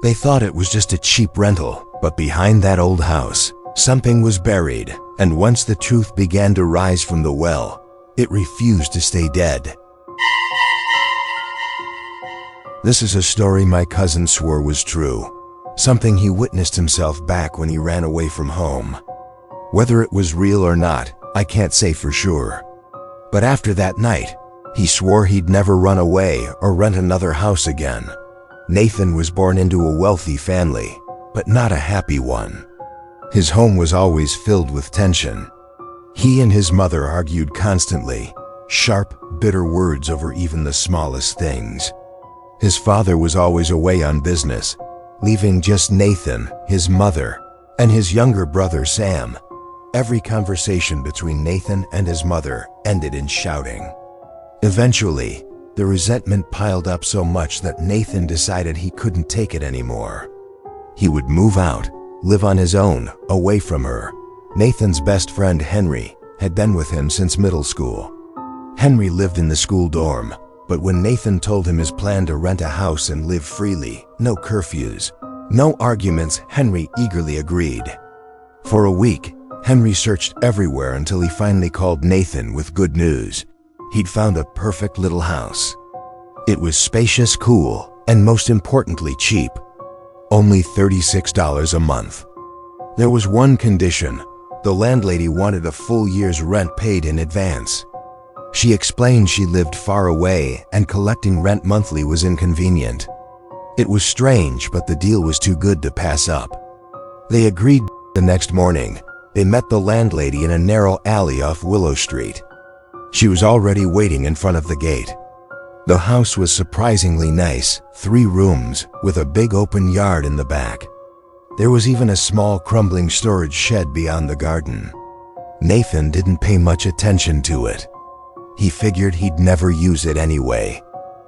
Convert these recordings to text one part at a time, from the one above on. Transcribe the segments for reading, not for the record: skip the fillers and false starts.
They thought it was just a cheap rental, but behind that old house, something was buried, and once the truth began to rise from the well, it refused to stay dead. This is a story my cousin swore was true, something he witnessed himself back when he ran away from home. Whether it was real or not, I can't say for sure. But after that night, he swore he'd never run away or rent another house again. Nathan was born into a wealthy family, but not a happy one. His home was always filled with tension. He and his mother argued constantly, sharp, bitter words over even the smallest things. His father was always away on business, leaving just Nathan, his mother, and his younger brother Sam. Every conversation between Nathan and his mother ended in shouting. Eventually, the resentment piled up so much that Nathan decided he couldn't take it anymore. He would move out, live on his own, away from her. Nathan's best friend Henry had been with him since middle school. Henry lived in the school dorm, but when Nathan told him his plan to rent a house and live freely, no curfews, no arguments, Henry eagerly agreed. For a week, Henry searched everywhere until he finally called Nathan with good news. He'd found a perfect little house. It was spacious, cool, and most importantly cheap. Only $36 a month. There was one condition. The landlady wanted a full year's rent paid in advance. She explained she lived far away and collecting rent monthly was inconvenient. It was strange, but the deal was too good to pass up. They agreed. The next morning, they met the landlady in a narrow alley off Willow Street. She was already waiting in front of the gate. The house was surprisingly nice, 3 rooms, with a big open yard in the back. There was even a small crumbling storage shed beyond the garden. Nathan didn't pay much attention to it. He figured he'd never use it anyway.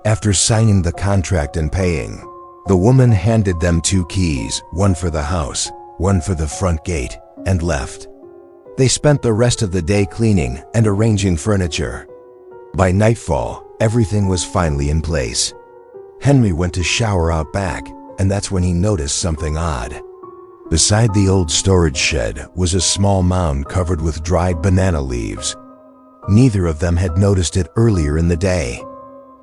After signing the contract and paying, the woman handed them 2 keys, one for the house, one for the front gate, and left. They spent the rest of the day cleaning and arranging furniture. By nightfall, everything was finally in place. Henry went to shower out back, and that's when he noticed something odd. Beside the old storage shed was a small mound covered with dried banana leaves. Neither of them had noticed it earlier in the day.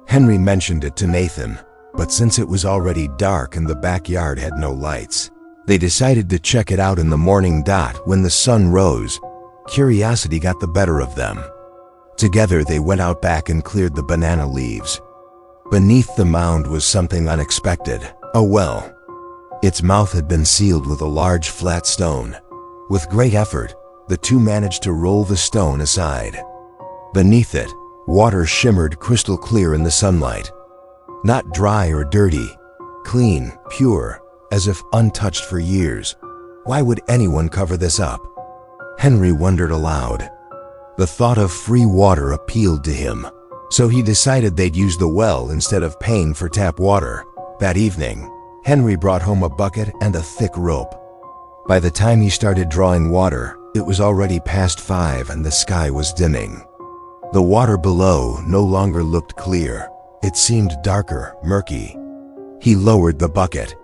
Henry mentioned it to Nathan, but since it was already dark and the backyard had no lights, they decided to check it out in the morning. When the sun rose, curiosity got the better of them. Together they went out back and cleared the banana leaves. Beneath the mound was something unexpected, a well. Its mouth had been sealed with a large flat stone. With great effort, the two managed to roll the stone aside. Beneath it, water shimmered crystal clear in the sunlight. Not dry or dirty, clean, pure, as if untouched for years. Why would anyone cover this up? Henry wondered aloud. The thought of free water appealed to him, so he decided they'd use the well instead of paying for tap water. That evening, Henry brought home a bucket and a thick rope. By the time he started drawing water, it was already past 5 and the sky was dimming. The water below no longer looked clear. It seemed darker, murky. He lowered the bucket.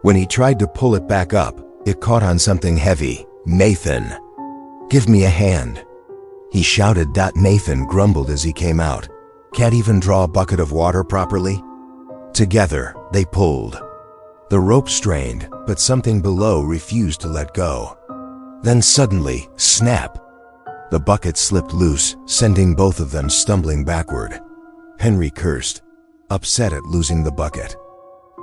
When he tried to pull it back up, it caught on something heavy. "Nathan, give me a hand," he shouted. Nathan grumbled as he came out. "Can't even draw a bucket of water properly?" Together, they pulled. The rope strained, but something below refused to let go. Then suddenly, snap! The bucket slipped loose, sending both of them stumbling backward. Henry cursed, upset at losing the bucket.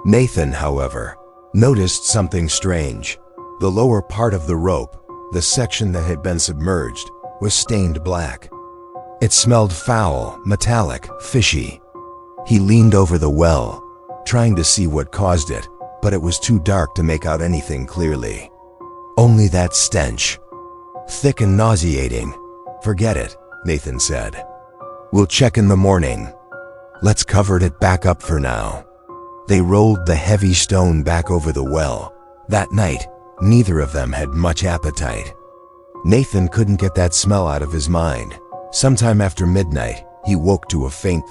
Nathan, however, noticed something strange. The lower part of the rope, the section that had been submerged, was stained black. It smelled foul, metallic, fishy. He leaned over the well, trying to see what caused it, but it was too dark to make out anything clearly. Only that stench. Thick and nauseating. "Forget it," Nathan said. "We'll check in the morning. Let's cover it back up for now." They rolled the heavy stone back over the well. That night, neither of them had much appetite. Nathan couldn't get that smell out of his mind. Sometime after midnight, he woke to a faint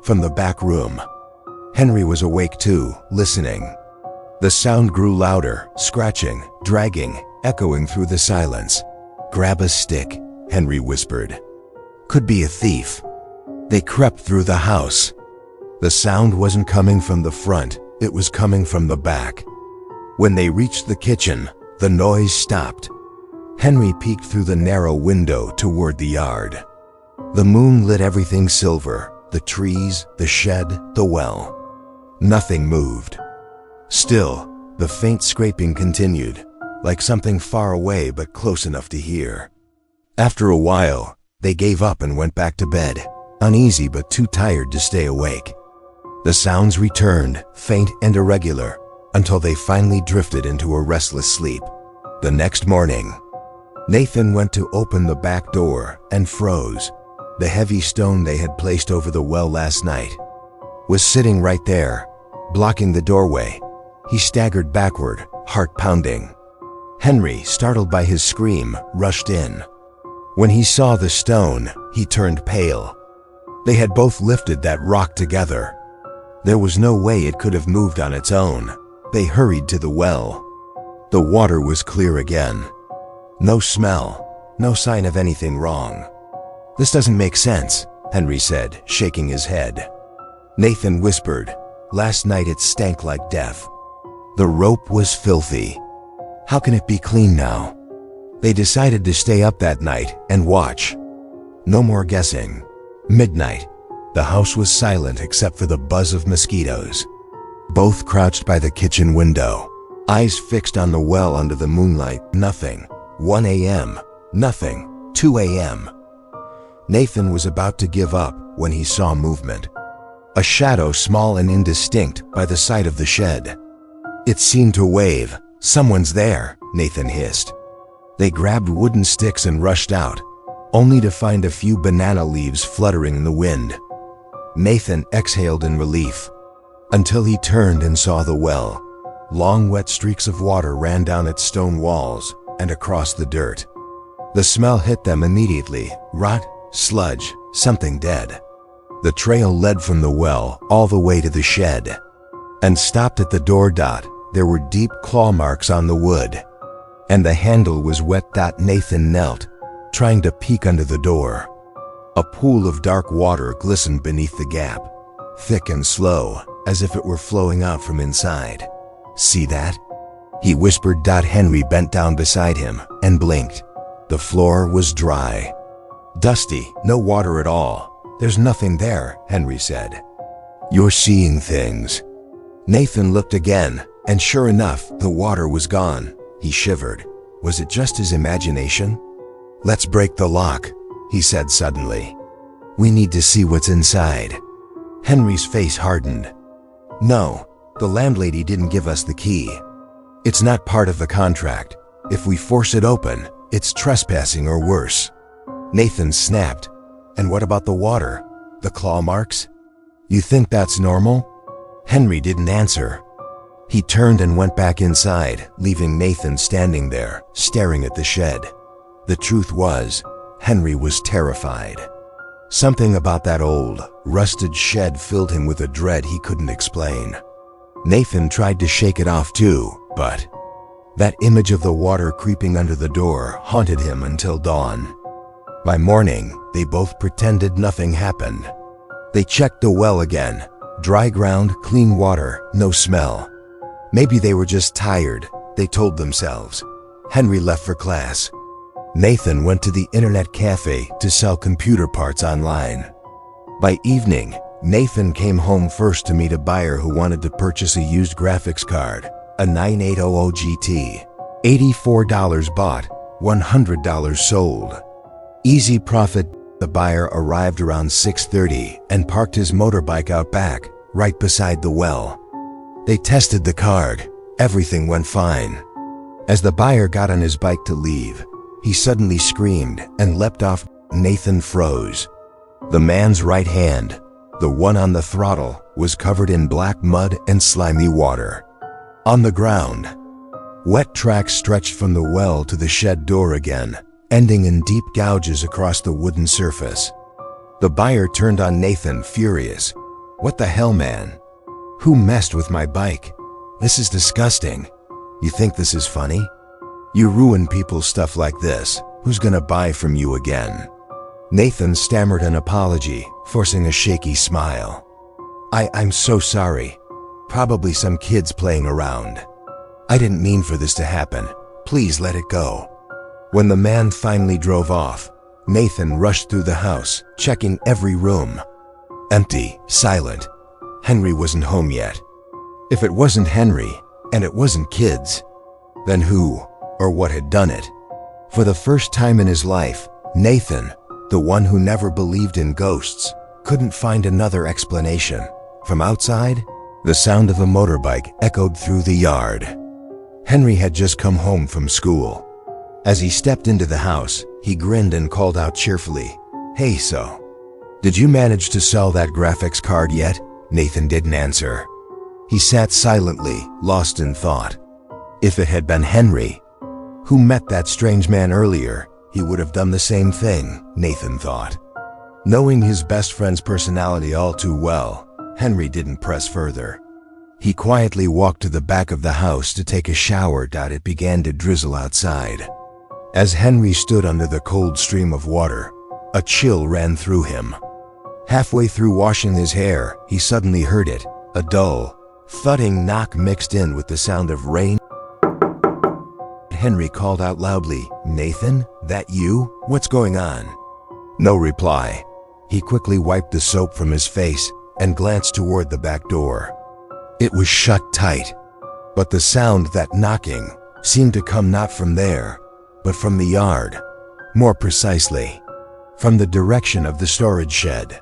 from the back room. Henry was awake too, listening. The sound grew louder, scratching, dragging, echoing through the silence. "Grab a stick," Henry whispered. "Could be a thief." They crept through the house. The sound wasn't coming from the front, it was coming from the back. When they reached the kitchen, the noise stopped. Henry peeked through the narrow window toward the yard. The moon lit everything silver, the trees, the shed, the well. Nothing moved. Still, the faint scraping continued, like something far away but close enough to hear. After a while, they gave up and went back to bed, uneasy but too tired to stay awake. The sounds returned, faint and irregular, until they finally drifted into a restless sleep. The next morning, Nathan went to open the back door and froze. The heavy stone they had placed over the well last night was sitting right there, blocking the doorway. He staggered backward, heart pounding. Henry, startled by his scream, rushed in. When he saw the stone, he turned pale. They had both lifted that rock together. There was no way it could have moved on its own. They hurried to the well. The water was clear again. No smell, no sign of anything wrong. "This doesn't make sense," Henry said, shaking his head. Nathan whispered, "Last night it stank like death. The rope was filthy. How can it be clean now?" They decided to stay up that night and watch. No more guessing. Midnight. The house was silent except for the buzz of mosquitoes. Both crouched by the kitchen window, eyes fixed on the well under the moonlight. Nothing. 1 a.m. Nothing. 2 a.m. Nathan was about to give up when he saw movement. A shadow, small and indistinct, by the side of the shed. It seemed to wave. "Someone's there," Nathan hissed. They grabbed wooden sticks and rushed out, only to find a few banana leaves fluttering in the wind. Nathan exhaled in relief, until he turned and saw the well. Long wet streaks of water ran down its stone walls and across the dirt. The smell hit them immediately. Rot, sludge, something dead. The trail led from the well all the way to the shed, and stopped at the door. There were deep claw marks on the wood, and the handle was wet. Nathan knelt, trying to peek under the door. A pool of dark water glistened beneath the gap, thick and slow, as if it were flowing out from inside. "See that?" he whispered. Henry bent down beside him and blinked. The floor was dry. "Dusty, no water at all. There's nothing there," Henry said. "You're seeing things." Nathan looked again, and sure enough, the water was gone. He shivered. Was it just his imagination? "Let's break the lock," he said suddenly. "We need to see what's inside." Henry's face hardened. "No, the landlady didn't give us the key. It's not part of the contract. If we force it open, it's trespassing or worse." Nathan snapped. "And what about the water? The claw marks? You think that's normal?" Henry didn't answer. He turned and went back inside, leaving Nathan standing there, staring at the shed. The truth was, Henry was terrified. Something about that old, rusted shed filled him with a dread he couldn't explain. Nathan tried to shake it off too, but that image of the water creeping under the door haunted him until dawn. By morning, they both pretended nothing happened. They checked the well again. Dry ground, clean water, no smell. Maybe they were just tired, they told themselves. Henry left for class. Nathan went to the internet cafe to sell computer parts online. By evening, Nathan came home first to meet a buyer who wanted to purchase a used graphics card, a 9800 GT. $84 bought, $100 sold. Easy profit. The buyer arrived around 6:30 and parked his motorbike out back, right beside the well. They tested the card. Everything went fine. As the buyer got on his bike to leave, he suddenly screamed and leapt off. Nathan froze. The man's right hand, the one on the throttle, was covered in black mud and slimy water. On the ground, wet tracks stretched from the well to the shed door again, ending in deep gouges across the wooden surface. The buyer turned on Nathan, furious. "What the hell, man? Who messed with my bike? This is disgusting. You think this is funny? You ruin people's stuff like this. Who's gonna buy from you again? Nathan stammered an apology, forcing a shaky smile. I'm so sorry. Probably some kids playing around. I didn't mean for this to happen. Please let it go. When the man finally drove off, Nathan rushed through the house, checking every room. Empty, silent. Henry wasn't home yet. If it wasn't Henry, and it wasn't kids, then who or what had done it? For the first time in his life, Nathan, the one who never believed in ghosts, couldn't find another explanation. From outside, the sound of a motorbike echoed through the yard. Henry had just come home from school. As he stepped into the house, he grinned and called out cheerfully, "Hey, so, did you manage to sell that graphics card yet?" Nathan didn't answer. He sat silently, lost in thought. If it had been Henry, who met that strange man earlier, he would have done the same thing, Nathan thought. Knowing his best friend's personality all too well, Henry didn't press further. He quietly walked to the back of the house to take a shower. It began to drizzle outside. As Henry stood under the cold stream of water, a chill ran through him. Halfway through washing his hair, he suddenly heard it, a dull, thudding knock mixed in with the sound of rain. Henry called out loudly, "Nathan, that you? What's going on?" No reply. He quickly wiped the soap from his face and glanced toward the back door. It was shut tight, but the sound, that knocking, seemed to come not from there, but from the yard. More precisely, from the direction of the storage shed.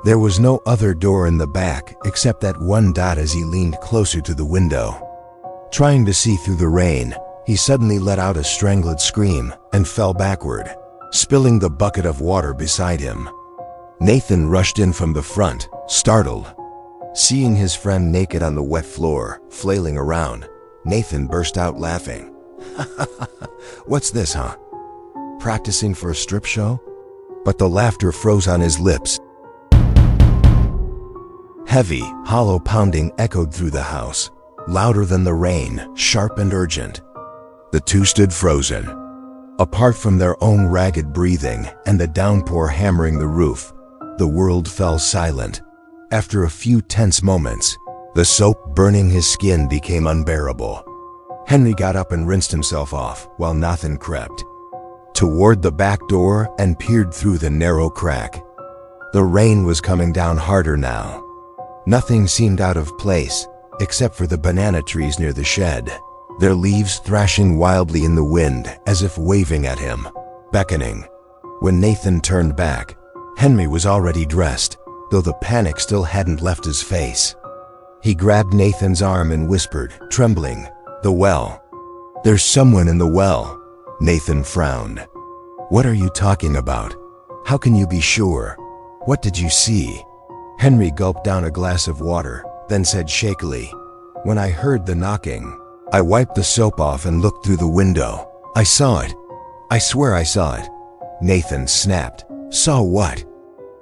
There was no other door in the back except that one dot as he leaned closer to the window. Trying to see through the rain, he suddenly let out a strangled scream and fell backward, spilling the bucket of water beside him. Nathan rushed in from the front, startled. Seeing his friend naked on the wet floor, flailing around, Nathan burst out laughing. "What's this, huh? Practicing for a strip show?" But the laughter froze on his lips. Heavy, hollow pounding echoed through the house, louder than the rain, sharp and urgent. The two stood frozen. Apart from their own ragged breathing and the downpour hammering the roof, the world fell silent. After a few tense moments, the soap burning his skin became unbearable. Henry got up and rinsed himself off, while Nathan crept toward the back door and peered through the narrow crack. The rain was coming down harder now. Nothing seemed out of place, except for the banana trees near the shed, their leaves thrashing wildly in the wind as if waving at him, beckoning. When Nathan turned back, Henry was already dressed, though the panic still hadn't left his face. He grabbed Nathan's arm and whispered, trembling, "The well. There's someone in the well." Nathan frowned. "What are you talking about? How can you be sure? What did you see?" Henry gulped down a glass of water, then said shakily, "When I heard the knocking, I wiped the soap off and looked through the window. I saw it. I swear I saw it." Nathan snapped. "Saw what?"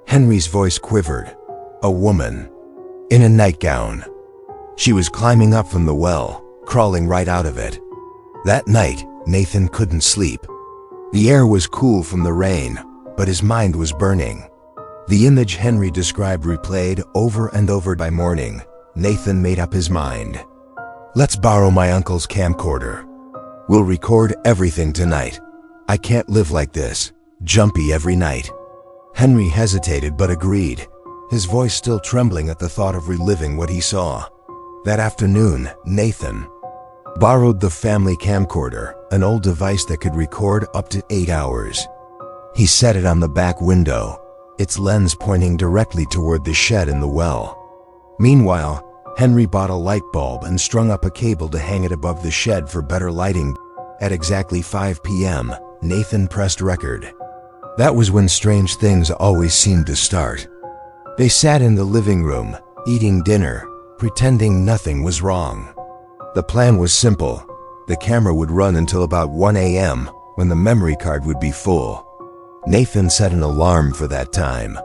Henry's voice quivered. "A woman. In a nightgown. She was climbing up from the well, crawling right out of it." That night, Nathan couldn't sleep. The air was cool from the rain, but his mind was burning. The image Henry described replayed over and over. By morning, Nathan made up his mind. "Let's borrow my uncle's camcorder. We'll record everything tonight. I can't live like this, jumpy every night." Henry hesitated but agreed, his voice still trembling at the thought of reliving what he saw. That afternoon, Nathan borrowed the family camcorder, an old device that could record up to 8 hours. He set it on the back window, its lens pointing directly toward the shed and the well. Meanwhile, Henry bought a light bulb and strung up a cable to hang it above the shed for better lighting. At exactly 5 p.m., Nathan pressed record. That was when strange things always seemed to start. They sat in the living room, eating dinner, pretending nothing was wrong. The plan was simple. The camera would run until about 1 a.m., when the memory card would be full. Nathan set an alarm for that time.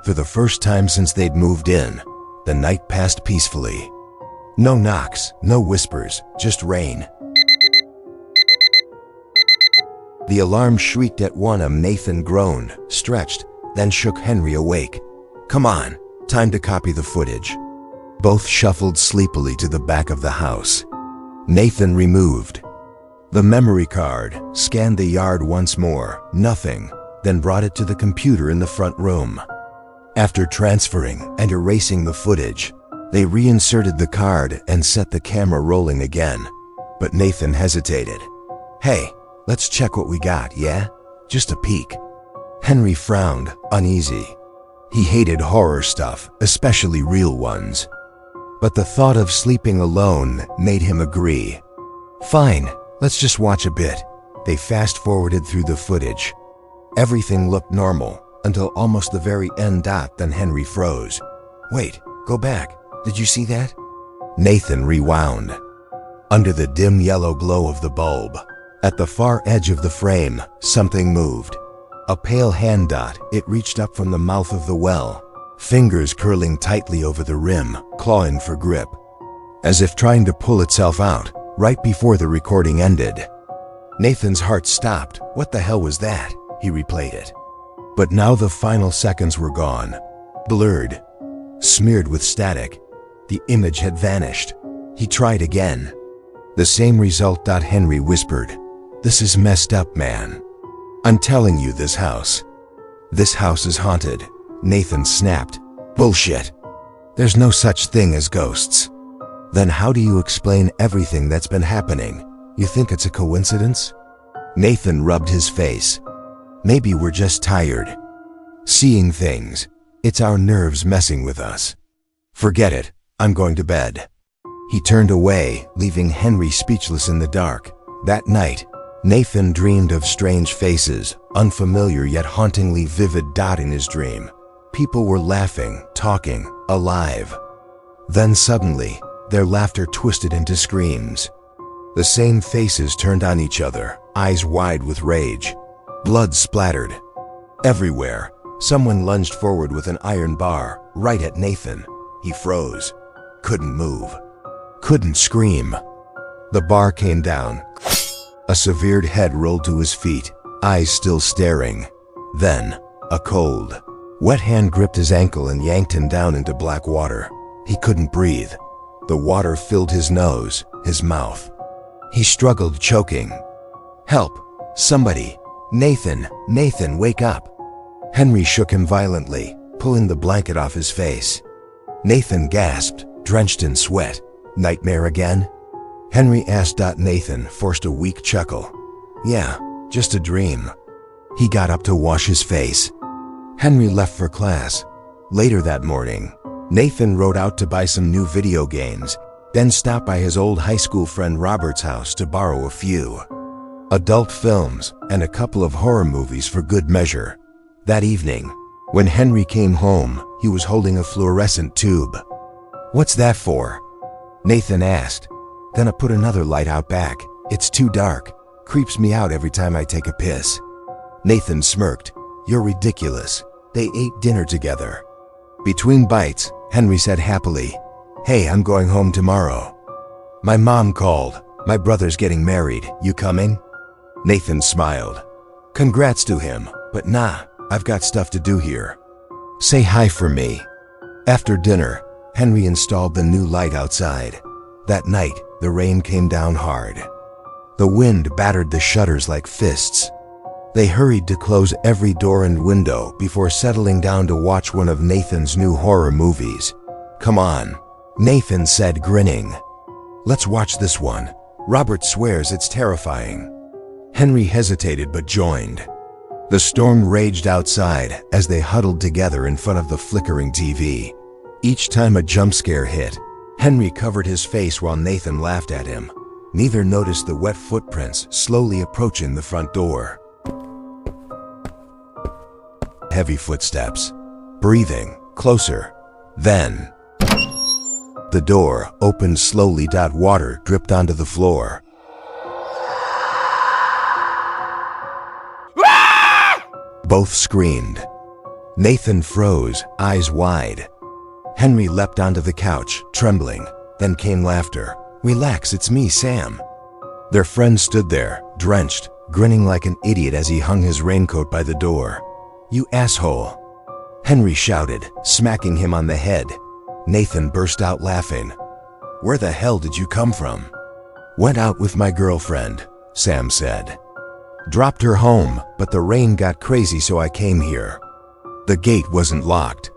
For the first time since they'd moved in, the night passed peacefully. No knocks, no whispers, just rain. The alarm shrieked at 1 a.m. Nathan groaned, stretched, then shook Henry awake. Come on, time to copy the footage. Both shuffled sleepily to the back of the house. Nathan removed the memory card, scanned the yard once more, nothing, then brought it to the computer in the front room. After transferring and erasing the footage, they reinserted the card and set the camera rolling again. But Nathan hesitated. Hey, let's check what we got, yeah? Just a peek. Henry frowned, uneasy. He hated horror stuff, especially real ones. But the thought of sleeping alone made him agree. Fine, let's just watch a bit. They fast-forwarded through the footage. Everything looked normal until almost the very end. Then Henry froze. Wait, go back. Did you see that? Nathan rewound. Under the dim yellow glow of the bulb, at the far edge of the frame, something moved. A pale hand. It reached up from the mouth of the well, fingers curling tightly over the rim, clawing for grip, as if trying to pull itself out, right before the recording ended. Nathan's heart stopped. What the hell was that? He replayed it. But now the final seconds were gone, blurred, smeared with static. The image had vanished. He tried again. The same result. Henry whispered, "This is messed up, man. I'm telling you, this house is haunted." Nathan snapped, "Bullshit. There's no such thing as ghosts." "Then how do you explain everything that's been happening? You think it's a coincidence?" Nathan rubbed his face. "Maybe we're just tired. Seeing things. It's our nerves messing with us. Forget it. I'm going to bed." He turned away, leaving Henry speechless in the dark. That night, Nathan dreamed of strange faces, unfamiliar yet hauntingly vivid. In his dream, people were laughing, talking, alive. Then suddenly, their laughter twisted into screams. The same faces turned on each other, eyes wide with rage. Blood splattered. Everywhere, someone lunged forward with an iron bar, right at Nathan. He froze. Couldn't move. Couldn't scream. The bar came down. A severed head rolled to his feet, eyes still staring. Then, a cold, wet hand gripped his ankle and yanked him down into black water. He couldn't breathe. The water filled his nose, his mouth. He struggled, choking. "Help! Somebody! Nathan! Nathan, wake up!" Henry shook him violently, pulling the blanket off his face. Nathan gasped, drenched in sweat. "Nightmare again?" Henry asked. Nathan forced a weak chuckle. "Yeah, just a dream." He got up to wash his face. Henry left for class. Later that morning, Nathan rode out to buy some new video games, then stopped by his old high school friend Robert's house to borrow a few adult films and a couple of horror movies for good measure. That evening, when Henry came home, he was holding a fluorescent tube. "What's that for?" Nathan asked. "Gonna put another light out back. It's too dark. Creeps me out every time I take a piss." Nathan smirked. "You're ridiculous." They ate dinner together. Between bites, Henry said happily, "Hey, I'm going home tomorrow. My mom called. My brother's getting married. You coming?" Nathan smiled. "Congrats to him, but nah, I've got stuff to do here. Say hi for me." After dinner, Henry installed the new light outside. That night, the rain came down hard. The wind battered the shutters like fists. They hurried to close every door and window before settling down to watch one of Nathan's new horror movies. "Come on," Nathan said, grinning. "Let's watch this one. Robert swears it's terrifying." Henry hesitated but joined. The storm raged outside as they huddled together in front of the flickering TV. Each time a jump scare hit, Henry covered his face while Nathan laughed at him. Neither noticed the wet footprints slowly approaching the front door. Heavy footsteps. Breathing. Closer. Then, the door opened slowly. Water dripped onto the floor. Both screamed. Nathan froze, eyes wide. Henry leapt onto the couch, trembling. Then came laughter. "Relax, it's me, Sam." Their friend stood there, drenched, grinning like an idiot as he hung his raincoat by the door. "You asshole," Henry shouted, smacking him on the head. Nathan burst out laughing. "Where the hell did you come from?" "Went out with my girlfriend," Sam said. "Dropped her home, but the rain got crazy so I came here." The gate wasn't locked.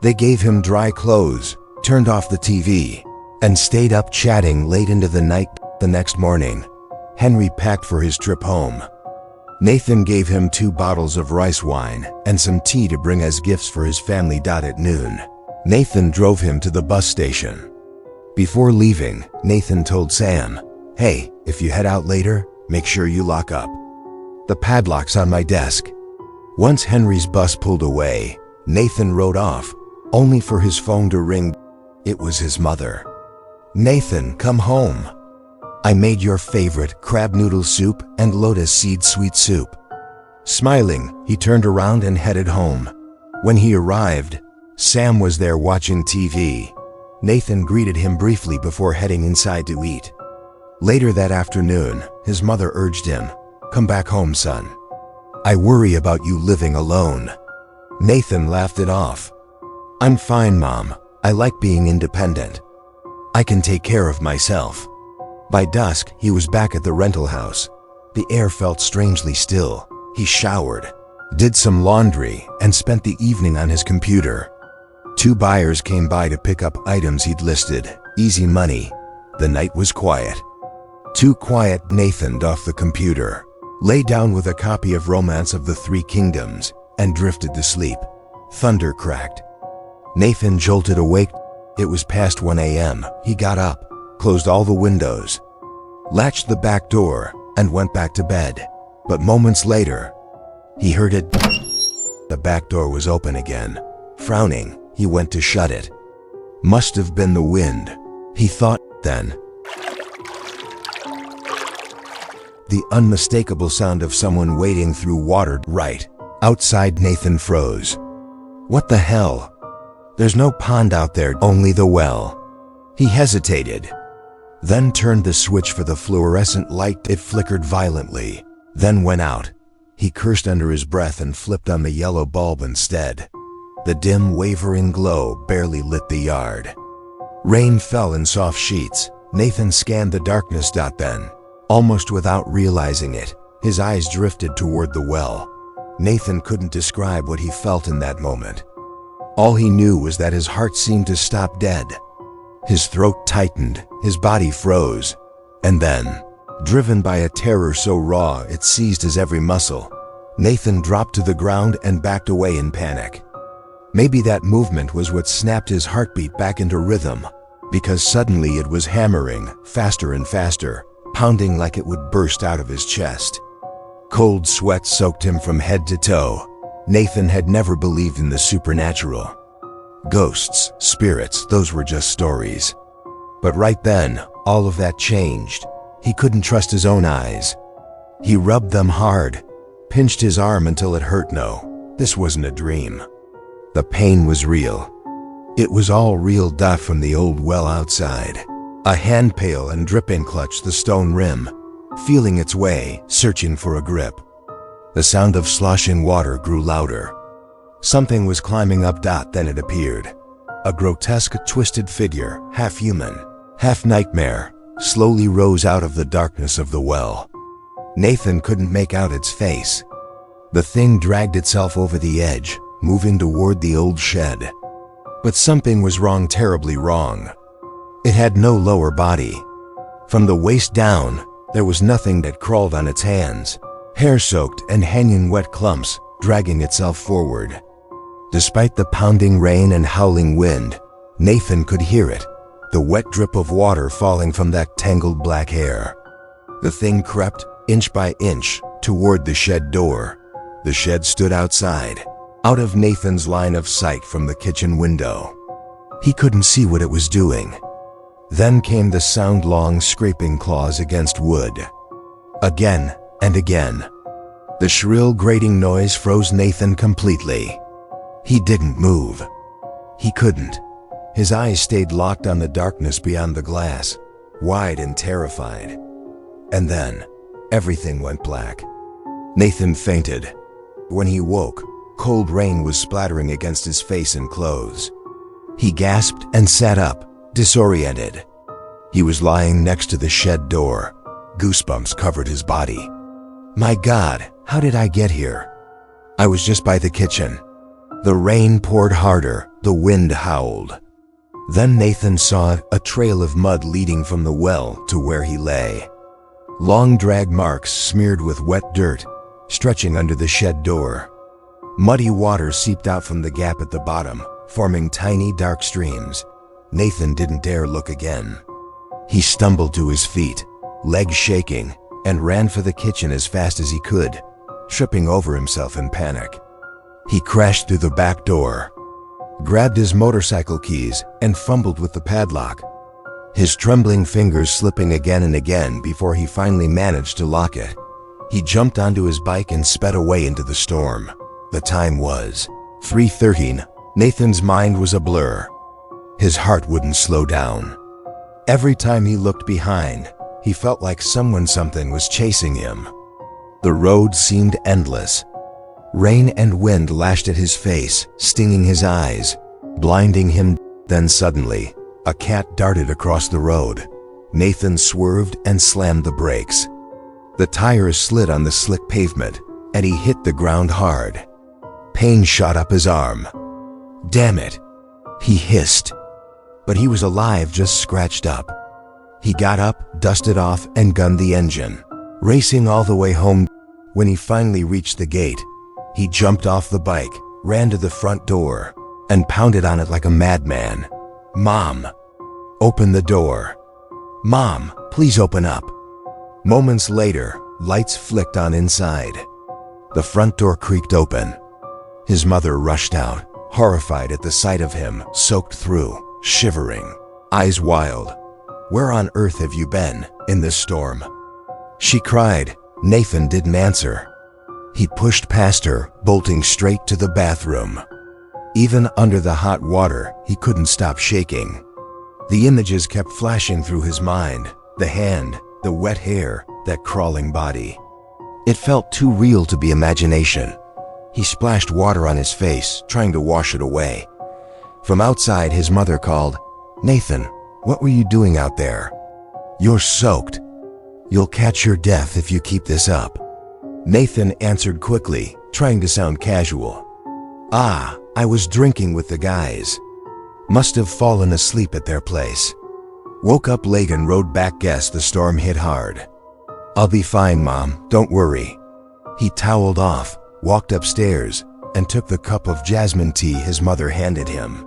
They gave him dry clothes, turned off the TV, and stayed up chatting late into the night. The next morning, Henry packed for his trip home. Nathan gave him 2 bottles of rice wine and some tea to bring as gifts for his family. At noon, Nathan drove him to the bus station. Before leaving, Nathan told Sam, "Hey, if you head out later, make sure you lock up. The padlock's on my desk." Once Henry's bus pulled away, Nathan rode off, only for his phone to ring. It was his mother. "Nathan, come home. I made your favorite crab noodle soup and lotus seed sweet soup." Smiling, he turned around and headed home. When he arrived, Sam was there watching TV. Nathan greeted him briefly before heading inside to eat. Later that afternoon, his mother urged him, "Come back home, son. I worry about you living alone." Nathan laughed it off. "I'm fine, Mom. I like being independent. I can take care of myself." By dusk, he was back at the rental house. The air felt strangely still. He showered, did some laundry, and spent the evening on his computer. 2 buyers came by to pick up items he'd listed. Easy money. The night was quiet. Too quiet. Nathan off the computer, lay down with a copy of Romance of the Three Kingdoms, and drifted to sleep. Thunder cracked. Nathan jolted awake. It was past 1 a.m. He got up, closed all the windows, latched the back door, and went back to bed. But moments later, he heard it. The back door was open again. Frowning, he went to shut it. Must have been the wind, he thought. Then, the unmistakable sound of someone wading through water right outside. Nathan froze. What the hell? There's no pond out there, only the well. He hesitated, then turned the switch for the fluorescent light. It flickered violently, then went out. He cursed under his breath and flipped on the yellow bulb instead. The dim, wavering glow barely lit the yard. Rain fell in soft sheets. Nathan scanned the darkness. Then, almost without realizing it, his eyes drifted toward the well. Nathan couldn't describe what he felt in that moment. All he knew was that his heart seemed to stop dead. His throat tightened, his body froze, and then, driven by a terror so raw it seized his every muscle, Nathan dropped to the ground and backed away in panic. Maybe that movement was what snapped his heartbeat back into rhythm, because suddenly it was hammering, faster and faster, pounding like it would burst out of his chest. Cold sweat soaked him from head to toe. Nathan had never believed in the supernatural. Ghosts, spirits, those were just stories. But right then, all of that changed. He couldn't trust his own eyes. He rubbed them hard, pinched his arm until it hurt. No, this wasn't a dream. The pain was real. It was all real. From the old well outside, a hand pail and dripping clutched the stone rim, feeling its way, searching for a grip. The sound of sloshing water grew louder. Something was climbing up. Then it appeared. A grotesque, twisted figure, half human, half nightmare, slowly rose out of the darkness of the well. Nathan couldn't make out its face. The thing dragged itself over the edge, moving toward the old shed. But something was wrong, terribly wrong. It had no lower body. From the waist down, there was nothing. That crawled on its hands, hair-soaked and hanging wet clumps, dragging itself forward. Despite the pounding rain and howling wind, Nathan could hear it, the wet drip of water falling from that tangled black hair. The thing crept, inch by inch, toward the shed door. The shed stood outside, out of Nathan's line of sight from the kitchen window. He couldn't see what it was doing. Then came the sound, long scraping claws against wood. Again and again. The shrill grating noise froze Nathan completely. He didn't move. He couldn't. His eyes stayed locked on the darkness beyond the glass, wide and terrified. And then, everything went black. Nathan fainted. When he woke, cold rain was splattering against his face and clothes. He gasped and sat up, disoriented. He was lying next to the shed door. Goosebumps covered his body. My God, how did I get here? I was just by the kitchen. The rain poured harder, the wind howled. Then Nathan saw a trail of mud leading from the well to where he lay. Long drag marks smeared with wet dirt, stretching under the shed door. Muddy water seeped out from the gap at the bottom, forming tiny dark streams. Nathan didn't dare look again. He stumbled to his feet, legs shaking, and ran for the kitchen as fast as he could, tripping over himself in panic. He crashed through the back door, grabbed his motorcycle keys, and fumbled with the padlock, his trembling fingers slipping again and again before he finally managed to lock it. He jumped onto his bike and sped away into the storm. The time was 3:13. Nathan's mind was a blur. His heart wouldn't slow down. Every time he looked behind, he felt like something was chasing him. The road seemed endless. Rain and wind lashed at his face, stinging his eyes, blinding him. Then suddenly, a cat darted across the road. Nathan swerved and slammed the brakes. The tires slid on the slick pavement, and he hit the ground hard. Pain shot up his arm. Damn it, he hissed. But he was alive, just scratched up. He got up, dusted off, and gunned the engine, racing all the way home. When he finally reached the gate, he jumped off the bike, ran to the front door, and pounded on it like a madman. Mom, open the door. Mom, please open up. Moments later, lights flicked on inside. The front door creaked open. His mother rushed out, horrified at the sight of him, soaked through, shivering, eyes wild. Where on earth have you been, in this storm? She cried. Nathan didn't answer. He pushed past her, bolting straight to the bathroom. Even under the hot water, he couldn't stop shaking. The images kept flashing through his mind. The hand, the wet hair, that crawling body. It felt too real to be imagination. He splashed water on his face, trying to wash it away. From outside, his mother called, Nathan, what were you doing out there? You're soaked. You'll catch your death if you keep this up. Nathan answered quickly, trying to sound casual. I was drinking with the guys. Must have fallen asleep at their place. Woke up late and rode back. Guess the storm hit hard. I'll be fine, Mom, don't worry. He toweled off, walked upstairs, and took the cup of jasmine tea his mother handed him.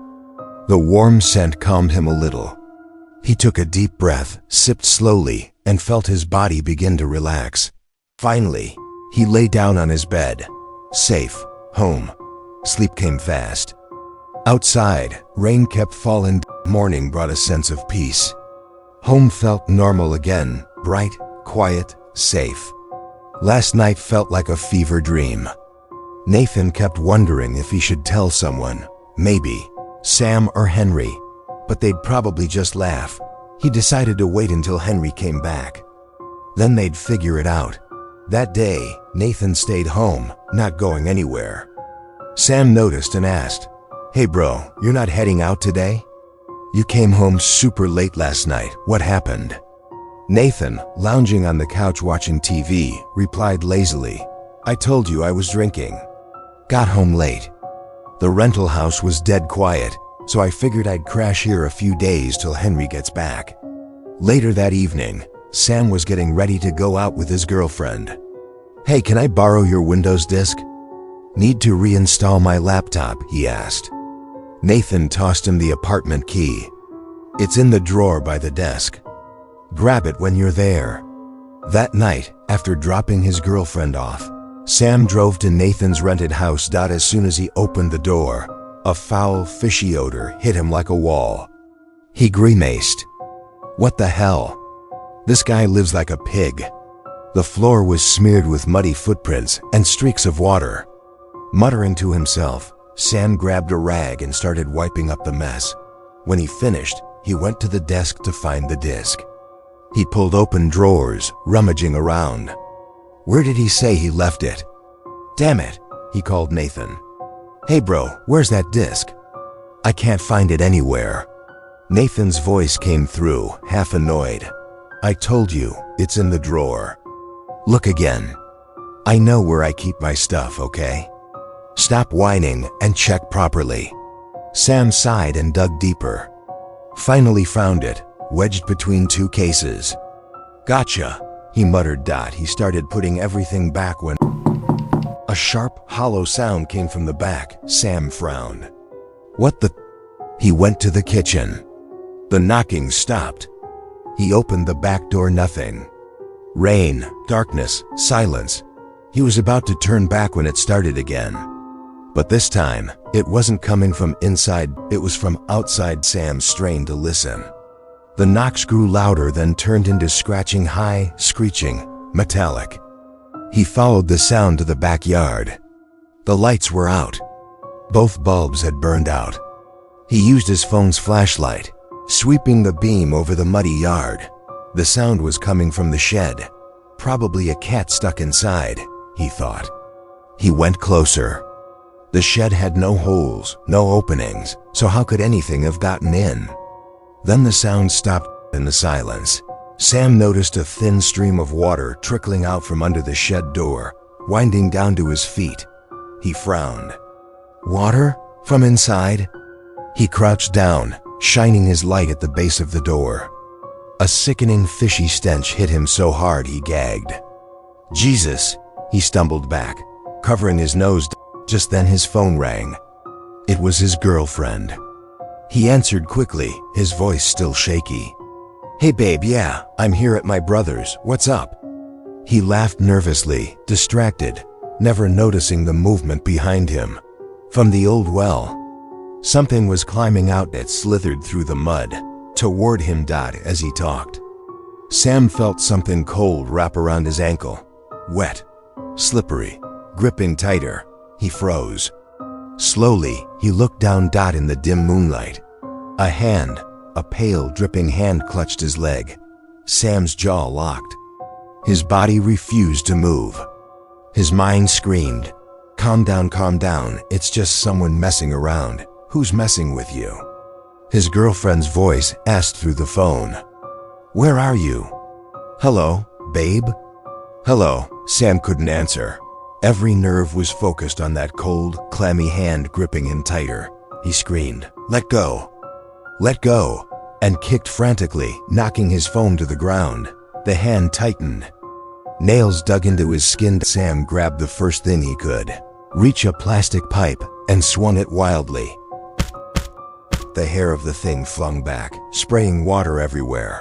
The warm scent calmed him a little. He took a deep breath, sipped slowly, and felt his body begin to relax. Finally, he lay down on his bed. Safe, home. Sleep came fast. Outside, rain kept falling. Morning brought a sense of peace. Home felt normal again, bright, quiet, safe. Last night felt like a fever dream. Nathan kept wondering if he should tell someone, maybe Sam or Henry, but they'd probably just laugh. He decided to wait until Henry came back. Then they'd figure it out. That day, Nathan stayed home, not going anywhere. Sam noticed and asked, Hey bro, you're not heading out today? You came home super late last night. What happened? Nathan, lounging on the couch watching TV, replied lazily, I told you I was drinking. Got home late. The rental house was dead quiet, so I figured I'd crash here a few days till Henry gets back. Later that evening, Sam was getting ready to go out with his girlfriend. Hey, can I borrow your Windows disk? Need to reinstall my laptop, he asked. Nathan tossed him the apartment key. It's in the drawer by the desk. Grab it when you're there. That night, after dropping his girlfriend off, Sam drove to Nathan's rented house. As soon as he opened the door, a foul, fishy odor hit him like a wall. He grimaced. What the hell? This guy lives like a pig. The floor was smeared with muddy footprints and streaks of water. Muttering to himself, Sam grabbed a rag and started wiping up the mess. When he finished, he went to the desk to find the disc. He pulled open drawers, rummaging around. Where did he say he left it? Damn it, he called Nathan. Hey bro, where's that disc? I can't find it anywhere. Nathan's voice came through, half annoyed. I told you, it's in the drawer. Look again. I know where I keep my stuff, okay? Stop whining and check properly. Sam sighed and dug deeper. Finally found it, wedged between two cases. Gotcha, he muttered. He started putting everything back when a sharp, hollow sound came from the back. Sam frowned. What the? He went to the kitchen. The knocking stopped. He opened the back door. Nothing. Rain, darkness, silence. He was about to turn back when it started again. But this time, it wasn't coming from inside, it was from outside. Sam strained to listen. The knocks grew louder, then turned into scratching, high, screeching, metallic. He followed the sound to the backyard. The lights were out. Both bulbs had burned out. He used his phone's flashlight, sweeping the beam over the muddy yard. The sound was coming from the shed. Probably a cat stuck inside, he thought. He went closer. The shed had no holes, no openings, so how could anything have gotten in? Then the sound stopped in the silence. Sam noticed a thin stream of water trickling out from under the shed door, winding down to his feet. He frowned. Water? From inside? He crouched down, shining his light at the base of the door. A sickening fishy stench hit him so hard he gagged. Jesus, he stumbled back, covering his nose. Just then his phone rang. It was his girlfriend. He answered quickly, his voice still shaky. Hey babe, yeah, I'm here at my brother's, what's up? He laughed nervously, distracted, never noticing the movement behind him. From the old well, something was climbing out. It slithered through the mud, toward him. As he talked, Sam felt something cold wrap around his ankle. Wet, slippery, gripping tighter. He froze. Slowly, he looked down. In the dim moonlight, a hand, a pale, dripping hand clutched his leg. Sam's jaw locked. His body refused to move. His mind screamed, calm down, it's just someone messing around. Who's messing with you? His girlfriend's voice asked through the phone. Where are you? Hello, babe? Hello, Sam couldn't answer. Every nerve was focused on that cold, clammy hand gripping him tighter. He screamed, let go! Let go! And kicked frantically, knocking his phone to the ground. The hand tightened. Nails dug into his skin. Sam grabbed the first thing he could, reach a plastic pipe, and swung it wildly. The hair of the thing flung back, spraying water everywhere.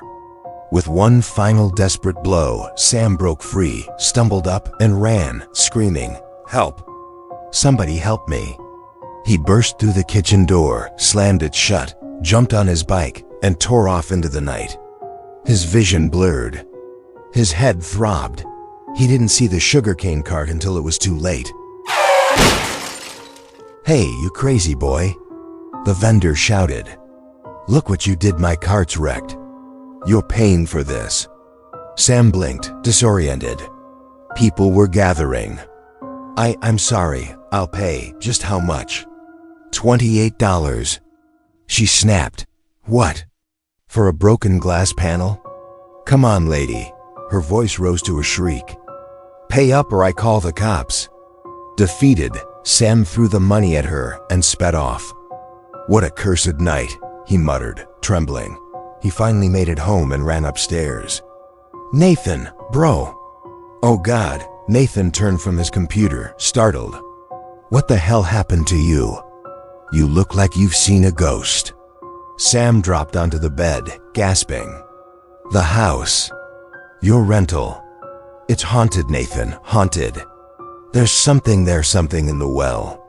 With one final desperate blow, Sam broke free, stumbled up, and ran, screaming, help! Somebody help me! He burst through the kitchen door, slammed it shut, jumped on his bike, and tore off into the night. His vision blurred. His head throbbed. He didn't see the sugarcane cart until it was too late. Hey, you crazy boy! The vendor shouted. Look what you did, my cart's wrecked. You're paying for this. Sam blinked, disoriented. People were gathering. I'm sorry, I'll pay. Just how much? $28. She snapped. What? For a broken glass panel? Come on, lady. Her voice rose to a shriek. Pay up or I call the cops. Defeated, Sam threw the money at her and sped off. What a cursed night, he muttered, trembling. He finally made it home and ran upstairs. Nathan, bro! Oh God, Nathan turned from his computer, startled. What the hell happened to you? You look like you've seen a ghost. Sam dropped onto the bed, gasping. The house. Your rental. It's haunted, Nathan, haunted. There's something there, something in the well.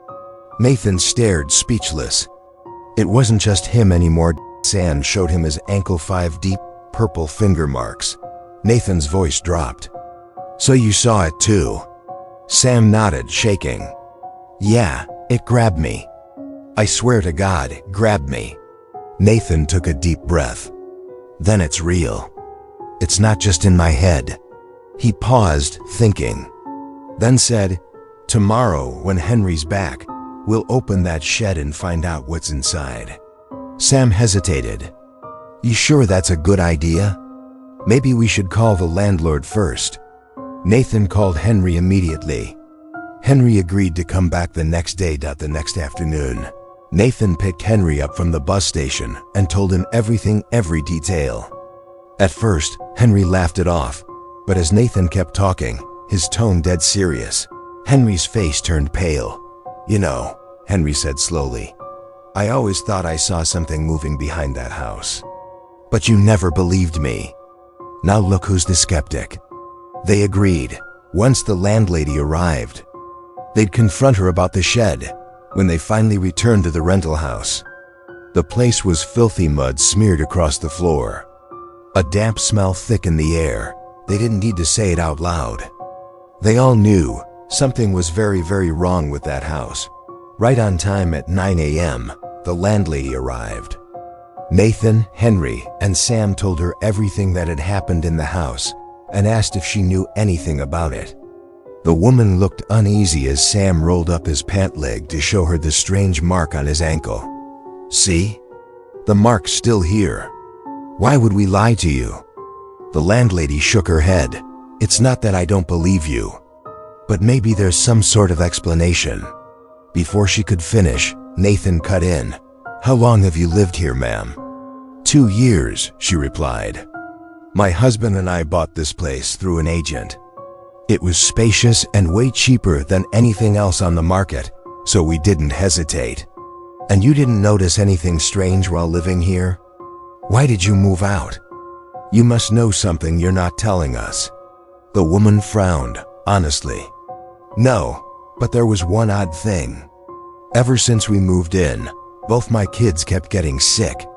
Nathan stared, speechless. It wasn't just him anymore. Sam showed him his ankle 5 deep, purple finger marks. Nathan's voice dropped. So you saw it too? Sam nodded, shaking. Yeah, it grabbed me. I swear to God, it grabbed me. Nathan took a deep breath. Then it's real. It's not just in my head. He paused, thinking, then said, tomorrow, when Henry's back, we'll open that shed and find out what's inside. Sam hesitated. You sure that's a good idea? Maybe we should call the landlord first. Nathan called Henry immediately. Henry agreed to come back the next day. The next afternoon, Nathan picked Henry up from the bus station and told him everything, every detail. At first, Henry laughed it off, but as Nathan kept talking, his tone dead serious, Henry's face turned pale. You know, Henry said slowly, I always thought I saw something moving behind that house. But you never believed me. Now look who's the skeptic. They agreed. Once the landlady arrived, they'd confront her about the shed. When they finally returned to the rental house, the place was filthy, mud smeared across the floor. A damp smell thick in the air. They didn't need to say it out loud. They all knew something was very, very wrong with that house. Right on time at 9 a.m., the landlady arrived. Nathan, Henry, and Sam told her everything that had happened in the house and asked if she knew anything about it. The woman looked uneasy as Sam rolled up his pant leg to show her the strange mark on his ankle. See? The mark's still here. Why would we lie to you? The landlady shook her head. It's not that I don't believe you, but maybe there's some sort of explanation. Before she could finish, Nathan cut in. How long have you lived here, ma'am? 2 years, she replied. My husband and I bought this place through an agent. It was spacious and way cheaper than anything else on the market, so we didn't hesitate. And you didn't notice anything strange while living here? Why did you move out? You must know something you're not telling us. The woman frowned, honestly. No, but there was one odd thing. Ever since we moved in, both my kids kept getting sick.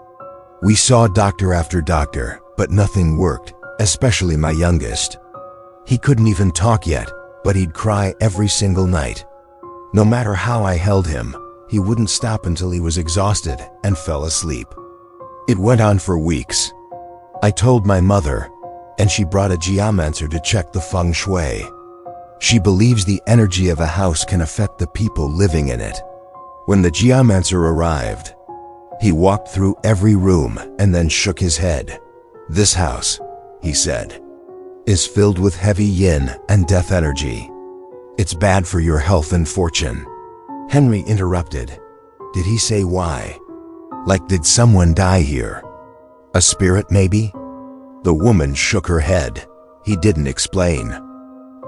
We saw doctor after doctor, but nothing worked, especially my youngest. He couldn't even talk yet, but he'd cry every single night. No matter how I held him, he wouldn't stop until he was exhausted and fell asleep. It went on for weeks. I told my mother, and she brought a geomancer to check the feng shui. She believes the energy of a house can affect the people living in it. When the geomancer arrived, he walked through every room and then shook his head. This house, he said, is filled with heavy yin and death energy. It's bad for your health and fortune. Henry interrupted. Did he say why? Like, did someone die here? A spirit, maybe? The woman shook her head. He didn't explain.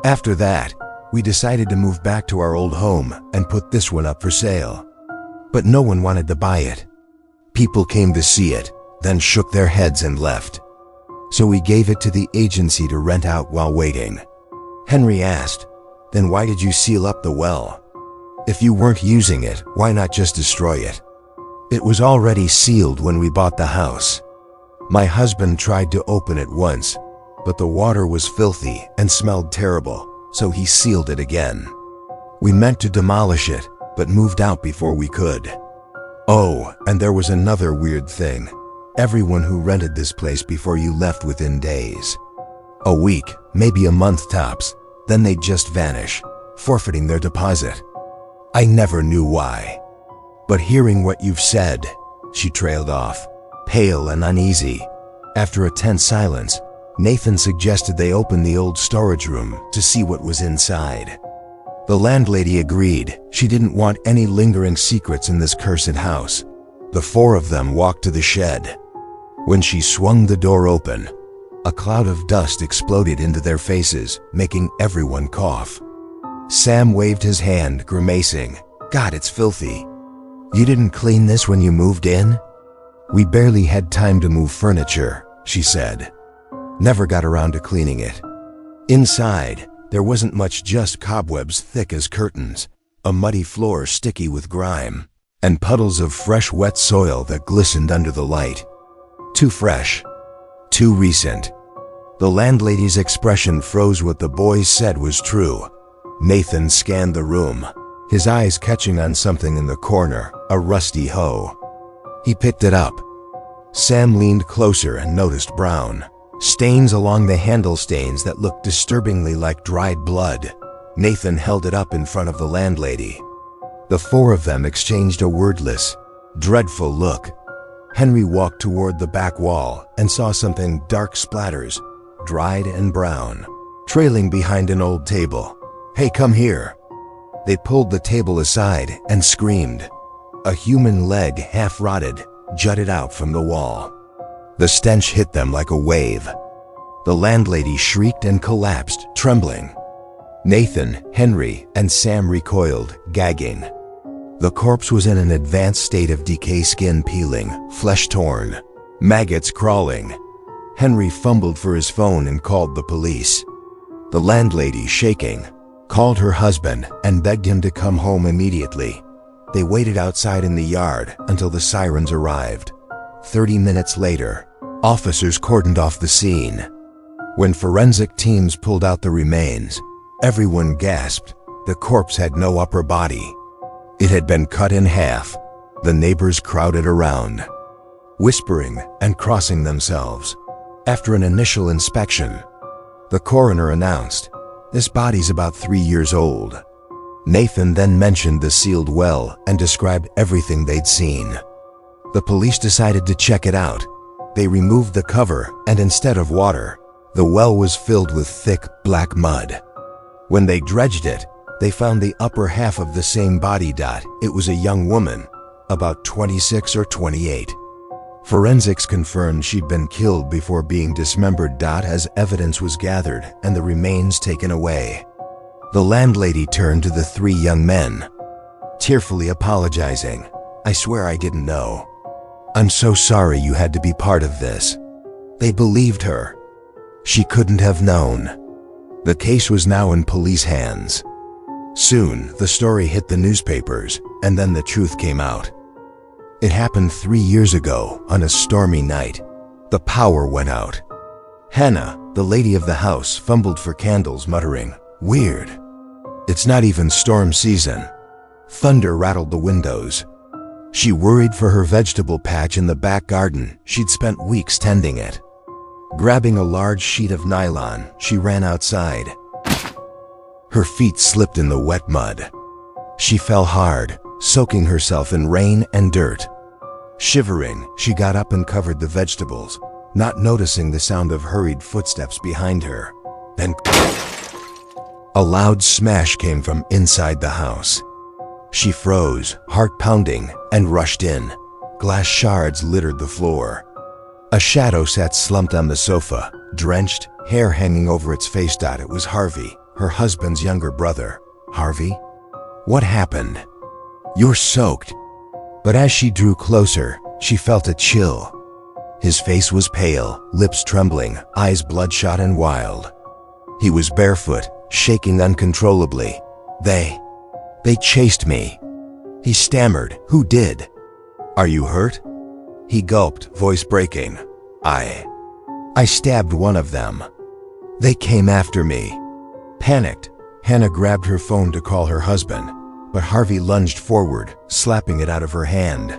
After that, we decided to move back to our old home and put this one up for sale. But no one wanted to buy it. People came to see it, then shook their heads and left. So we gave it to the agency to rent out while waiting. Henry asked, then why did you seal up the well? If you weren't using it, why not just destroy it? It was already sealed when we bought the house. My husband tried to open it once, but the water was filthy and smelled terrible, so he sealed it again. We meant to demolish it, but moved out before we could. Oh, and there was another weird thing. Everyone who rented this place before you left within days. A week, maybe a month tops, then they'd just vanish, forfeiting their deposit. I never knew why. But hearing what you've said, she trailed off, pale and uneasy. After a tense silence, Nathan suggested they open the old storage room to see what was inside. The landlady agreed. She didn't want any lingering secrets in this cursed house. The four of them walked to the shed. When she swung the door open, a cloud of dust exploded into their faces, making everyone cough. Sam waved his hand, grimacing. God, it's filthy. You didn't clean this when you moved in? We barely had time to move furniture, she said. Never got around to cleaning it. Inside, there wasn't much, just cobwebs thick as curtains, a muddy floor sticky with grime, and puddles of fresh wet soil that glistened under the light. Too fresh. Too recent. The landlady's expression froze. What the boys said was true. Nathan scanned the room, his eyes catching on something in the corner, a rusty hoe. He picked it up. Sam leaned closer and noticed brown stains along the handle, stains that looked disturbingly like dried blood. Nathan held it up in front of the landlady. The four of them exchanged a wordless, dreadful look. Henry walked toward the back wall and saw something dark splatters, dried and brown, trailing behind an old table. "Hey, come here." They pulled the table aside and screamed. A human leg, half rotted, jutted out from the wall. The stench hit them like a wave. The landlady shrieked and collapsed, trembling. Nathan, Henry, and Sam recoiled, gagging. The corpse was in an advanced state of decay, skin peeling, flesh torn, maggots crawling. Henry fumbled for his phone and called the police. The landlady, shaking, called her husband and begged him to come home immediately. They waited outside in the yard until the sirens arrived. 30 minutes later, officers cordoned off the scene. When forensic teams pulled out the remains, everyone gasped. The corpse had no upper body. It had been cut in half. The neighbors crowded around, whispering and crossing themselves. After an initial inspection, the coroner announced, "This body's about 3 years old." Nathan then mentioned the sealed well and described everything they'd seen. The police decided to check it out. They removed the cover, and instead of water, the well was filled with thick, black mud. When they dredged it, they found the upper half of the same body. It was a young woman, about 26 or 28. Forensics confirmed she'd been killed before being dismembered. As evidence was gathered and the remains taken away, the landlady turned to the three young men, tearfully apologizing. "I swear I didn't know. I'm so sorry you had to be part of this." They believed her. She couldn't have known. The case was now in police hands. Soon, the story hit the newspapers, and then the truth came out. It happened 3 years ago on a stormy night. The power went out. Hannah, the lady of the house, fumbled for candles, muttering, "Weird. It's not even storm season." Thunder rattled the windows. She worried for her vegetable patch in the back garden. She'd spent weeks tending it. Grabbing a large sheet of nylon, she ran outside. Her feet slipped in the wet mud. She fell hard, soaking herself in rain and dirt. Shivering, she got up and covered the vegetables, not noticing the sound of hurried footsteps behind her. Then a loud smash came from inside the house. She froze, heart pounding, and rushed in. Glass shards littered the floor. A shadow sat slumped on the sofa, drenched, hair hanging over its face. It was Harvey, her husband's younger brother. "Harvey? What happened? You're soaked." But as she drew closer, she felt a chill. His face was pale, lips trembling, eyes bloodshot and wild. He was barefoot, shaking uncontrollably. They chased me." He stammered. "Who did? Are you hurt?" He gulped, voice breaking. I stabbed one of them. They came after me." Panicked, Hannah grabbed her phone to call her husband, but Harvey lunged forward, slapping it out of her hand.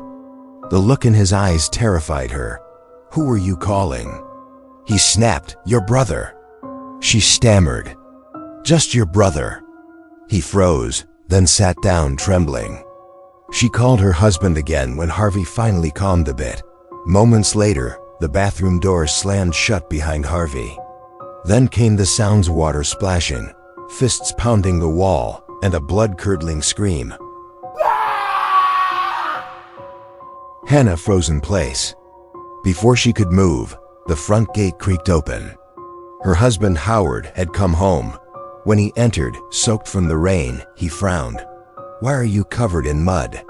The look in his eyes terrified her. "Who were you calling?" He snapped. "Your brother." She stammered. "Just your brother." He froze, then sat down, trembling. She called her husband again when Harvey finally calmed a bit. Moments later, the bathroom door slammed shut behind Harvey. Then came the sounds: water splashing, fists pounding the wall, and a blood-curdling scream. Hannah froze in place. Before she could move, the front gate creaked open. Her husband Howard had come home. When he entered, soaked from the rain, he frowned. "Why are you covered in mud?"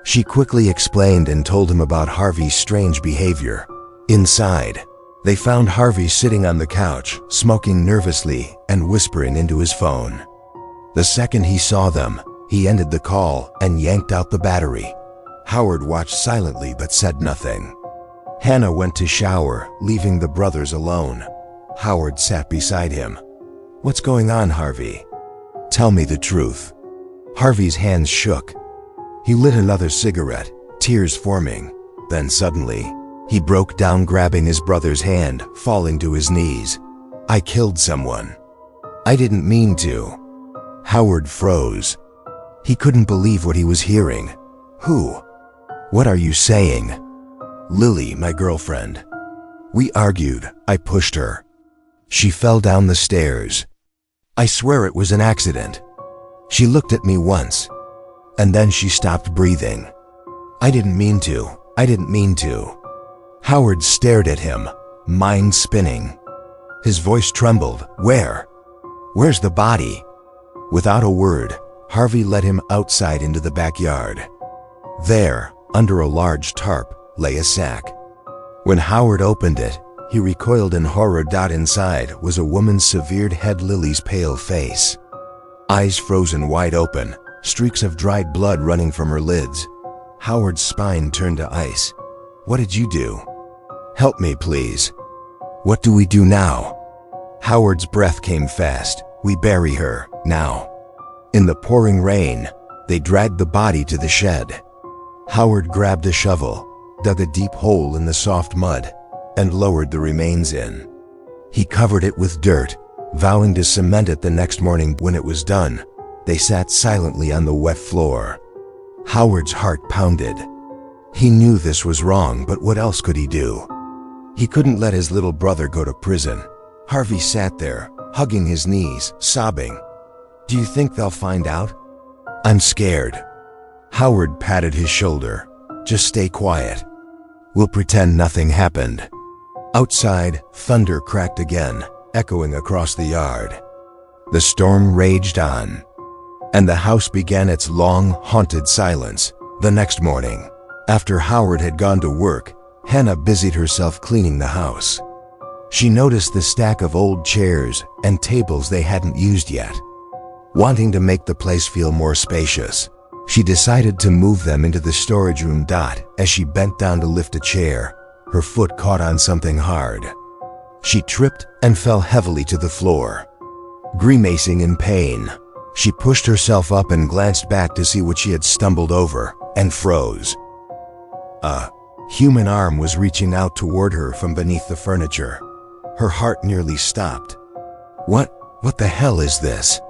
She quickly explained and told him about Harvey's strange behavior. Inside, they found Harvey sitting on the couch, smoking nervously and whispering into his phone. The second he saw them, he ended the call and yanked out the battery. Howard watched silently but said nothing. Hannah went to shower, leaving the brothers alone. Howard sat beside him. "What's going on, Harvey? Tell me the truth." Harvey's hands shook. He lit another cigarette, tears forming. Then suddenly, He broke down, grabbing his brother's hand, falling to his knees. "I killed someone. I didn't mean to." Howard froze. He couldn't believe what he was hearing. "Who? What are you saying?" "Lily, my girlfriend. We argued. I pushed her. She fell down the stairs. I swear it was an accident. She looked at me once, and then she stopped breathing. I didn't mean to. I didn't mean to." Howard stared at him, mind spinning. His voice trembled. Where's the body?" Without a word, Harvey led him outside into the backyard. There, under a large tarp, lay a sack. When Howard opened it, he recoiled in horror. Inside was a woman's severed head, Lily's pale face. Eyes frozen wide open, streaks of dried blood running from her lids. Howard's spine turned to ice. "What did you do? Help me, please. What do we do now?" Howard's breath came fast. "We bury her, now." In the pouring rain, they dragged the body to the shed. Howard grabbed a shovel, dug a deep hole in the soft mud, and lowered the remains in. He covered it with dirt, vowing to cement it the next morning. When it was done, they sat silently on the wet floor. Howard's heart pounded. He knew this was wrong, but what else could he do? He couldn't let his little brother go to prison. Harvey sat there, hugging his knees, sobbing. "Do you think they'll find out?" "I'm scared." Howard patted his shoulder. "Just stay quiet. We'll pretend nothing happened." Outside, thunder cracked again, echoing across the yard. The storm raged on, and the house began its long, haunted silence. The next morning, after Howard had gone to work, Hannah busied herself cleaning the house. She noticed the stack of old chairs and tables they hadn't used yet. Wanting to make the place feel more spacious, she decided to move them into the storage room. As she bent down to lift a chair, her foot caught on something hard. She tripped and fell heavily to the floor. Grimacing in pain, she pushed herself up and glanced back to see what she had stumbled over, and froze. A human arm was reaching out toward her from beneath the furniture. Her heart nearly stopped. What the hell is this?"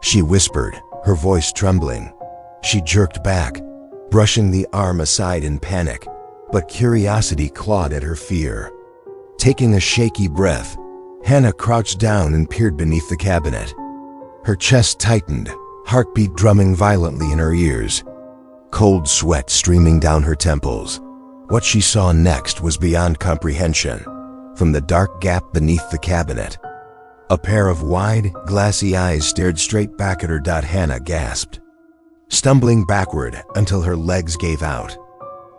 she whispered, her voice trembling. She jerked back, brushing the arm aside in panic, but curiosity clawed at her fear. Taking a shaky breath, Hannah crouched down and peered beneath the cabinet. Her chest tightened, heartbeat drumming violently in her ears. Cold sweat streaming down her temples. What she saw next was beyond comprehension. From the dark gap beneath the cabinet, a pair of wide, glassy eyes stared straight back at her. Hannah gasped, stumbling backward until her legs gave out.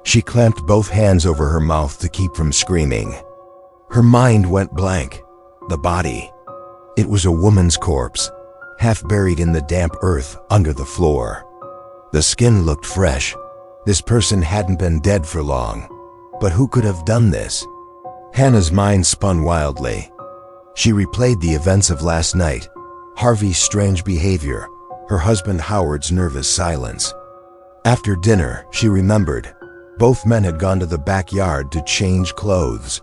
She clamped both hands over her mouth to keep from screaming. Her mind went blank. The body. It was a woman's corpse, half buried in the damp earth under the floor. The skin looked fresh. This person hadn't been dead for long. But who could have done this? Hannah's mind spun wildly. She replayed the events of last night, Harvey's strange behavior, her husband Howard's nervous silence. After dinner, she remembered, both men had gone to the backyard to change clothes.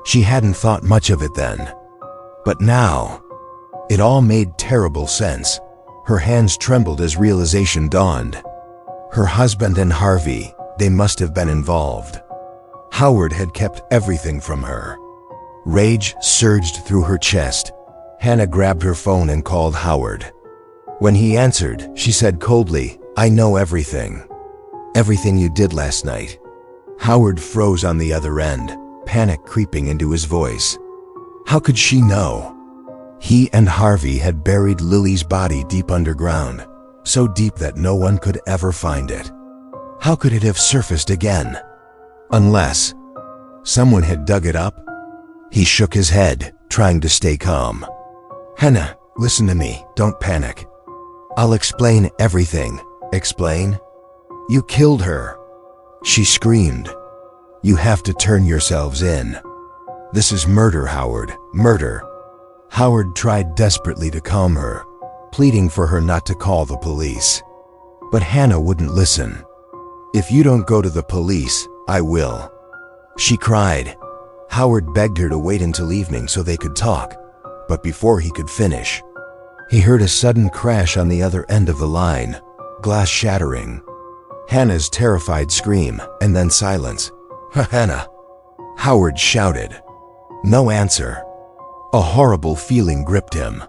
She hadn't thought much of it then. But now, it all made terrible sense. Her hands trembled as realization dawned. Her husband and Harvey, they must have been involved. Howard had kept everything from her. Rage surged through her chest. Hannah grabbed her phone and called Howard. When he answered, she said coldly, "I know everything. Everything you did last night." Howard froze on the other end, panic creeping into his voice. How could she know? He and Harvey had buried Lily's body deep underground, so deep that no one could ever find it. How could it have surfaced again? Unless someone had dug it up? He shook his head, trying to stay calm. "Hannah, listen to me, don't panic. I'll explain everything." "Explain?" "You killed her," she screamed. "You have to turn yourselves in. This is murder, Howard, murder." Howard tried desperately to calm her, pleading for her not to call the police. But Hannah wouldn't listen. "If you don't go to the police, I will." she cried. Howard begged her to wait until evening so they could talk, but before he could finish, he heard a sudden crash on the other end of the line, glass shattering. Hannah's terrified scream, and then silence. Hannah! Howard shouted. No answer. A horrible feeling gripped him.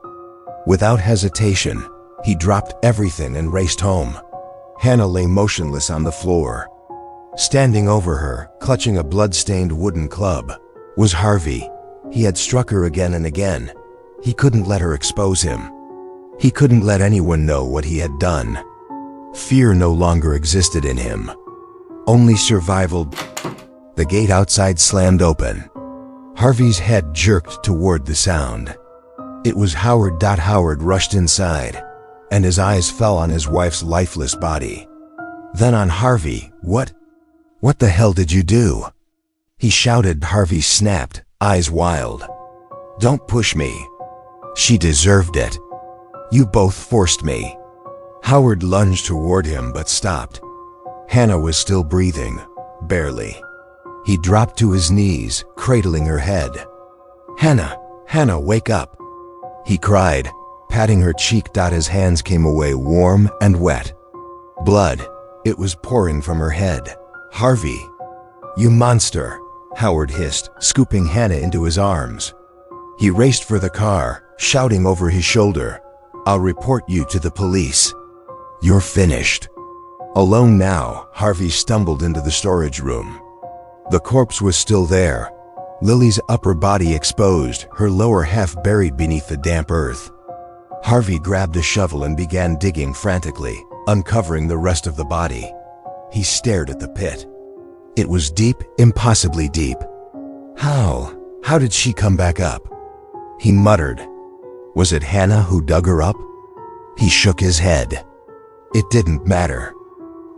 Without hesitation, he dropped everything and raced home. Hannah lay motionless on the floor. Standing over her, clutching a blood-stained wooden club, was Harvey. He had struck her again and again. He couldn't let her expose him. He couldn't let anyone know what he had done. Fear no longer existed in him. Only survival. The gate outside slammed open. Harvey's head jerked toward the sound. It was Howard. Howard rushed inside, and his eyes fell on his wife's lifeless body. Then on Harvey. What the hell did you do? He shouted. Harvey snapped, eyes wild. Don't push me. She deserved it. You both forced me. Howard lunged toward him but stopped. Hannah was still breathing, barely. He dropped to his knees, cradling her head. Hannah, wake up, he cried, patting her cheek. His hands came away warm and wet. Blood, it was pouring from her head. Harvey, you monster, Howard hissed, scooping Hannah into his arms. He raced for the car, shouting over his shoulder, I'll report you to the police. You're finished. Alone now, Harvey stumbled into the storage room. The corpse was still there, Lily's upper body exposed, her lower half buried beneath the damp earth. Harvey grabbed a shovel and began digging frantically, uncovering the rest of the body. He stared at the pit. It was deep, impossibly deep. How did she come back up? He muttered. Was it Hannah who dug her up? He shook his head. It didn't matter.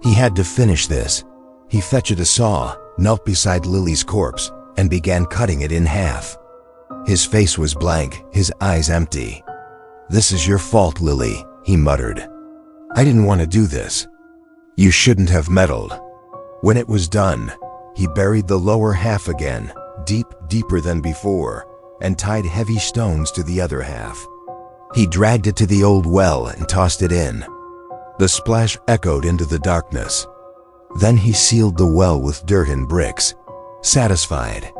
He had to finish this. He fetched a saw, knelt beside Lily's corpse, and began cutting it in half. His face was blank, his eyes empty. This is your fault, Lily, he muttered. I didn't want to do this. You shouldn't have meddled. When it was done, he buried the lower half again, deeper than before, and tied heavy stones to the other half. He dragged it to the old well and tossed it in. The splash echoed into the darkness. Then he sealed the well with dirt and bricks. Satisfied,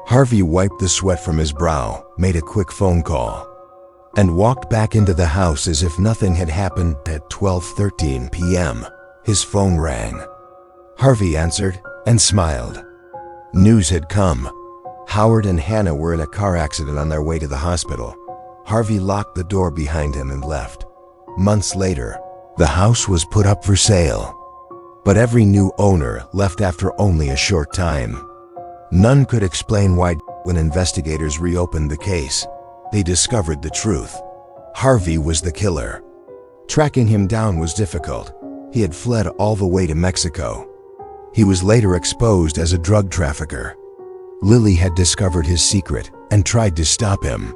Harvey wiped the sweat from his brow, made a quick phone call, and walked back into the house as if nothing had happened. At 12:13 p.m., his phone rang. Harvey answered and smiled. News had come. Howard and Hannah were in a car accident on their way to the hospital. Harvey locked the door behind him and left. Months later, the house was put up for sale. But every new owner left after only a short time. None could explain why. When investigators reopened the case, they discovered the truth. Harvey was the killer. Tracking him down was difficult. He had fled all the way to Mexico. He was later exposed as a drug trafficker. Lily had discovered his secret and tried to stop him.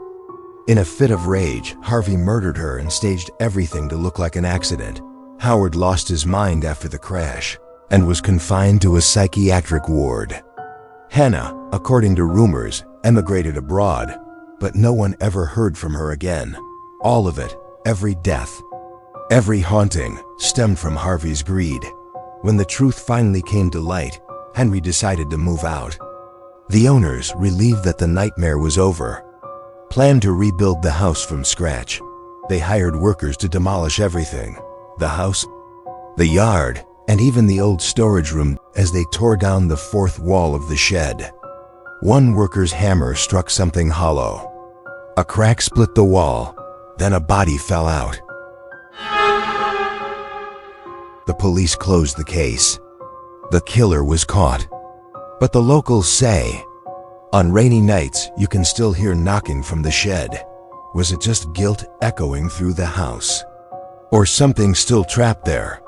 In a fit of rage, Harvey murdered her and staged everything to look like an accident. Howard lost his mind after the crash and was confined to a psychiatric ward. Hannah, according to rumors, emigrated abroad, but no one ever heard from her again. All of it, every death, every haunting, stemmed from Harvey's greed. When the truth finally came to light, Henry decided to move out. The owners, relieved that the nightmare was over, planned to rebuild the house from scratch. They hired workers to demolish everything: the house, the yard, and even the old storage room. As they tore down the fourth wall of the shed, one worker's hammer struck something hollow. A crack split the wall, then a body fell out. The police closed the case. The killer was caught. But the locals say, on rainy nights you can still hear knocking from the shed. Was it just guilt echoing through the house? Or something still trapped there?